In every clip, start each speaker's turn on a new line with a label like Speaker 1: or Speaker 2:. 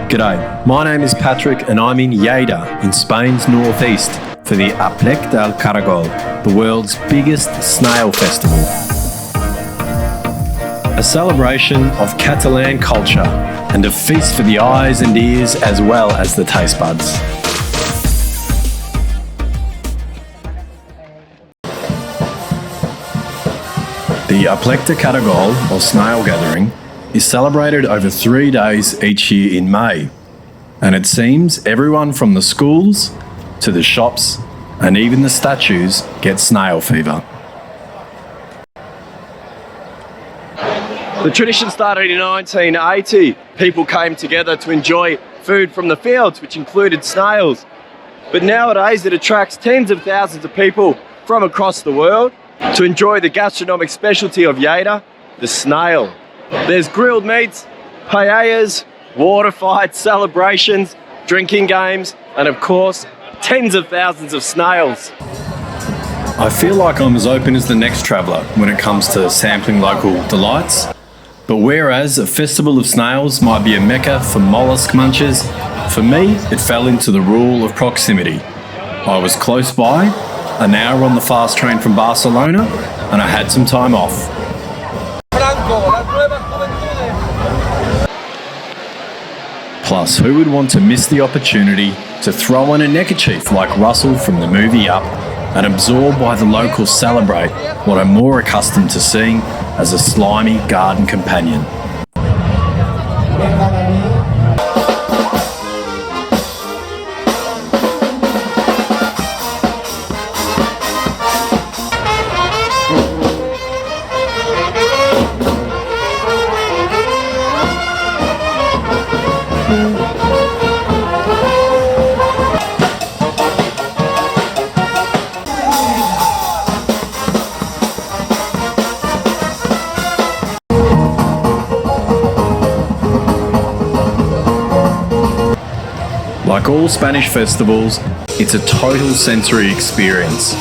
Speaker 1: G'day, my name is Patrick and I'm in Lleida, in Spain's northeast, for the Aplec del Caragol, the world's biggest snail festival. A celebration of Catalan culture and a feast for the eyes and ears as well as the taste buds. The Aplec de Caragol, or snail gathering, is celebrated over 3 days each year in May, and it seems everyone from the schools to the shops and even the statues get snail fever.
Speaker 2: The tradition started in 1980. People came together to enjoy food from the fields, which included snails. But nowadays it attracts tens of thousands of people from across the world to enjoy the gastronomic specialty of Lleida, the snail. There's grilled meats, paellas, water fights, celebrations, drinking games, and of course, tens of thousands of snails.
Speaker 1: I feel like I'm as open as the next traveller when it comes to sampling local delights. But whereas a festival of snails might be a mecca for mollusk munchers, for me it fell into the rule of proximity. I was close by, an hour on the fast train from Barcelona, and I had some time off. Plus, who would want to miss the opportunity to throw in a neckerchief like Russell from the movie Up and absorbed by the locals celebrate what I'm more accustomed to seeing as a slimy garden companion. Like all Spanish festivals, it's a total sensory experience.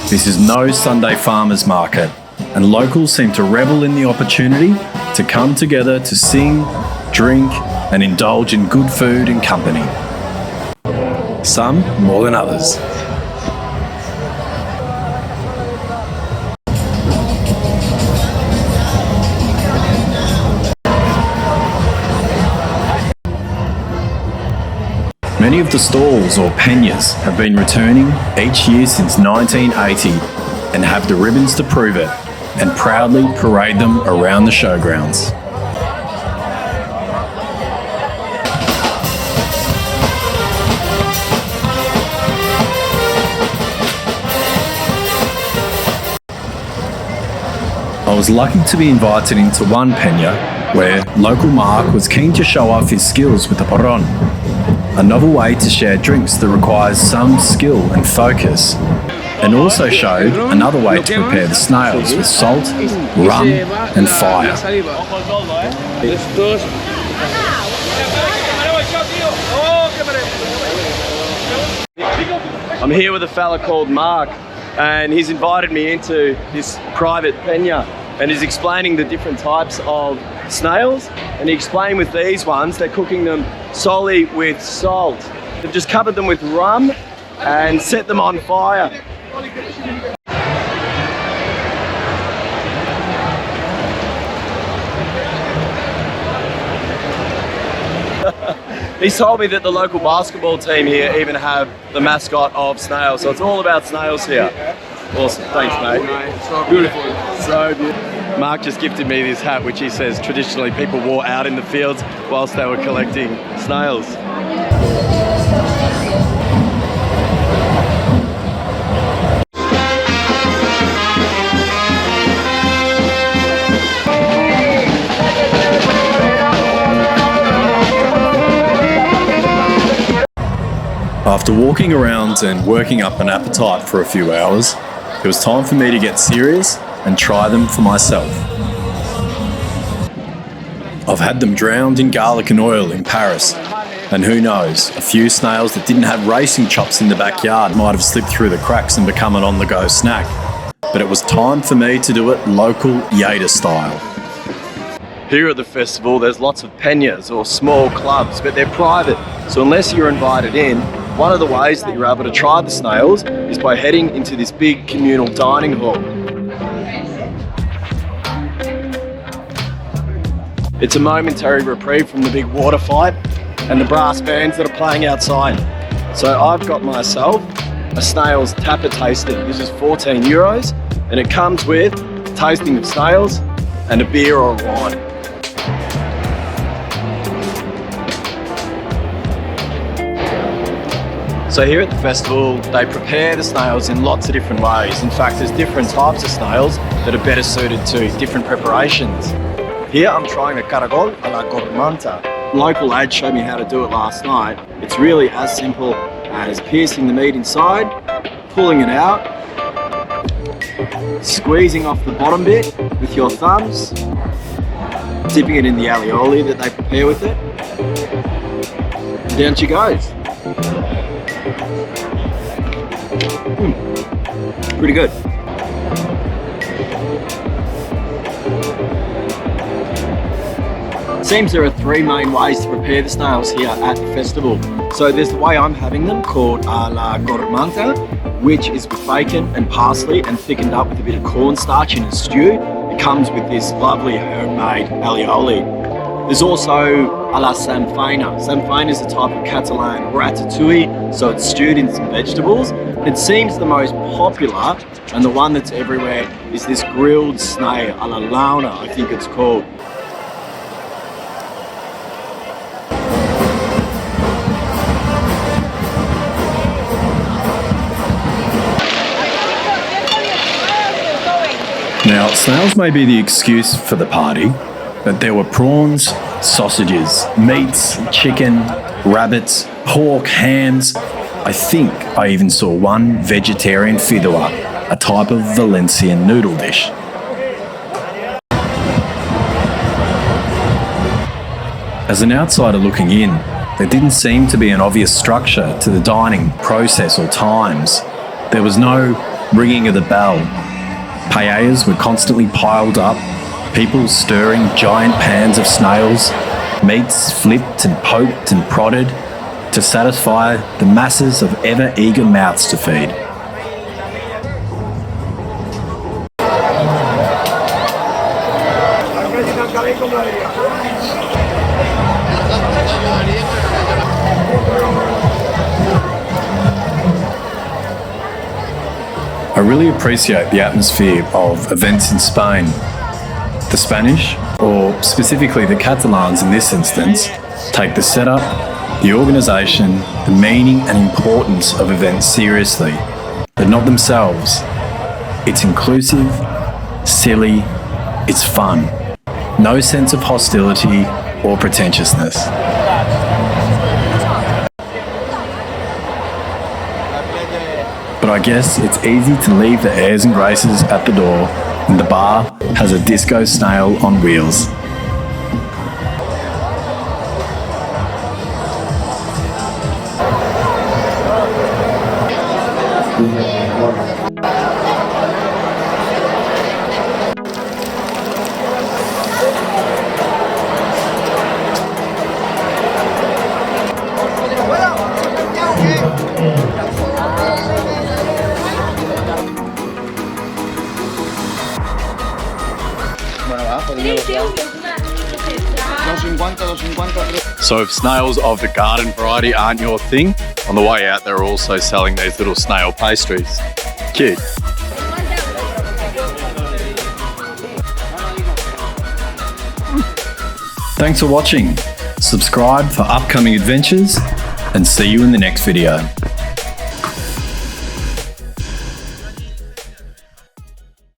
Speaker 1: This is no Sunday farmers market, and locals seem to revel in the opportunity to come together to sing, drink, and indulge in good food and company. Some more than others. Many of the stalls, or peñas, have been returning each year since 1980 and have the ribbons to prove it, and proudly parade them around the showgrounds. I was lucky to be invited into one peña where local Mark was keen to show off his skills with the porron, a novel way to share drinks that requires some skill and focus, and also showed another way to prepare the snails with salt, rum and fire.
Speaker 2: I'm here with a fella called Mark, and he's invited me into this private peña, and he's explaining the different types of snails, and he explained with these ones they're cooking them solely with salt. They've just covered them with rum and set them on fire. He's told me that the local basketball team here even have the mascot of snails, so it's all about snails here. Awesome, thanks mate.
Speaker 3: So beautiful.
Speaker 2: So beautiful. Mark just gifted me this hat, which he says traditionally people wore out in the fields whilst they were collecting snails.
Speaker 1: After walking around and working up an appetite for a few hours, it was time for me to get serious and try them for myself. I've had them drowned in garlic and oil in Paris, and who knows, a few snails that didn't have racing chops in the backyard might have slipped through the cracks and become an on-the-go snack. But it was time for me to do it local Lleida style.
Speaker 2: Here at the festival, there's lots of peñas or small clubs, but they're private. So unless you're invited in, one of the ways that you're able to try the snails is by heading into this big communal dining hall. It's a momentary reprieve from the big water fight and the brass bands that are playing outside. So I've got myself a snails tapper tasting. This is €14 and it comes with a tasting of snails and a beer or a wine. So here at the festival, they prepare the snails in lots of different ways. In fact, there's different types of snails that are better suited to different preparations. Here I'm trying a Caragol a la gormanta. Local lad showed me how to do it last night. It's really as simple as piercing the meat inside, pulling it out, squeezing off the bottom bit with your thumbs, dipping it in the alioli that they prepare with it, and down she goes. Pretty good. Seems there are three main ways to prepare the snails here at the festival. So there's the way I'm having them called a la gormanta, which is with bacon and parsley and thickened up with a bit of cornstarch in a stew. It comes with this lovely herb-made alioli. There's also a la sanfaina. Sanfaina is a type of Catalan ratatouille, so it's stewed in some vegetables. It seems the most popular and the one that's everywhere is this grilled snail, a la launa, I think it's called.
Speaker 1: Now, snails may be the excuse for the party, but there were prawns, sausages, meats, chicken, rabbits, pork, hams. I think I even saw one vegetarian fideuà, a type of Valencian noodle dish. As an outsider looking in, there didn't seem to be an obvious structure to the dining process or times. There was no ringing of the bell. Paellas were constantly piled up, people stirring giant pans of snails, meats flipped and poked and prodded to satisfy the masses of ever-eager mouths to feed. I really appreciate the atmosphere of events in Spain. The Spanish, or specifically the Catalans in this instance, take the setup, the organisation, the meaning and importance of events seriously, but not themselves. It's inclusive, silly, it's fun. No sense of hostility or pretentiousness. But I guess it's easy to leave the airs and graces at the door, and the bar has a disco snail on wheels. So if snails of the garden variety aren't your thing, on the way out they're also selling these little snail pastries. Cute. Thanks for watching. Subscribe for upcoming adventures and see you in the next video.